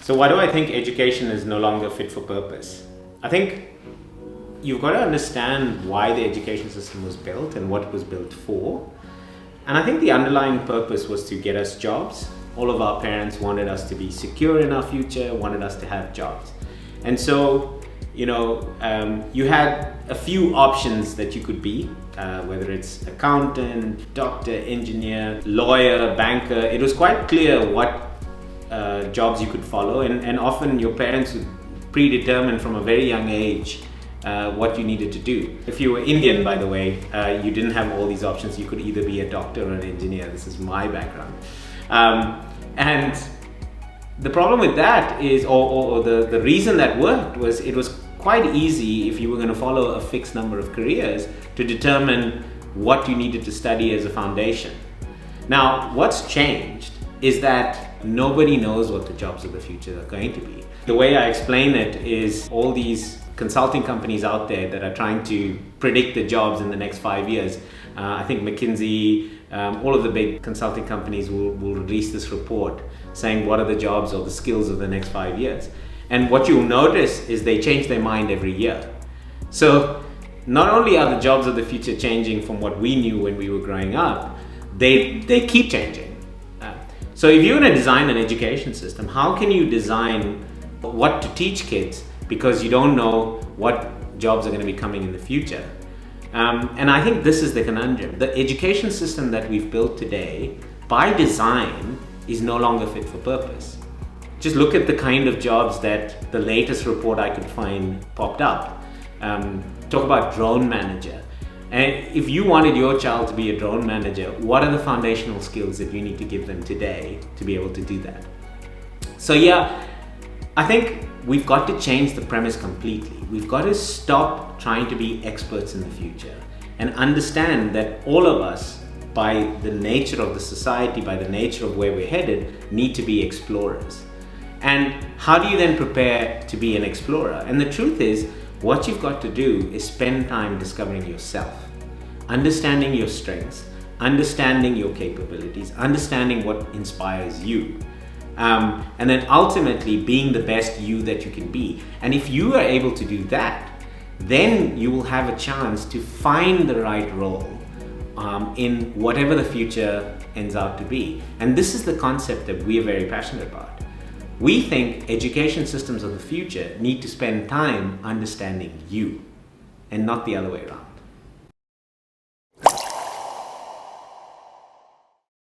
So why do I think education is no longer fit for purpose? I think you've got to understand why the education system was built and what it was built for. And I think the underlying purpose was to get us jobs. All of our parents wanted us to be secure in our future, wanted us to have jobs. And so, you had a few options that you could be, whether it's accountant, doctor, engineer, lawyer, banker. It was quite clear what jobs you could follow, and often your parents would predetermine from a very young age what you needed to do. If you were Indian, by the way, you didn't have all these options. You could either be a doctor or an engineer. This is my background. And the problem with that is, or the reason that worked was, it was quite easy if you were going to follow a fixed number of careers to determine what you needed to study as a foundation. Now, what's changed is that nobody knows what the jobs of the future are going to be. The way I explain it is all these consulting companies out there that are trying to predict the jobs in the next 5 years. I think McKinsey, all of the big consulting companies will release this report saying what are the jobs or the skills of the next 5 years. And what you'll notice is they change their mind every year. So not only are the jobs of the future changing from what we knew when we were growing up, they keep changing. So if you're going to design an education system, how can you design what to teach kids because you don't know what jobs are going to be coming in the future? And I think this is the conundrum. The education system that we've built today, by design, is no longer fit for purpose. Just look at the kind of jobs that the latest report I could find popped up. Talk about drone manager. And if you wanted your child to be a drone manager, what are the foundational skills that you need to give them today to be able to do that? So yeah, I think we've got to change the premise completely. We've got to stop trying to be experts in the future and understand that all of us, by the nature of the society, by the nature of where we're headed, need to be explorers. And how do you then prepare to be an explorer? And the truth is, what you've got to do is spend time discovering yourself, understanding your strengths, understanding your capabilities, understanding what inspires you. And then ultimately being the best you that you can be. And if you are able to do that, then you will have a chance to find the right role in whatever the future ends out to be. And this is the concept that we are very passionate about. We think education systems of the future need to spend time understanding you and not the other way around.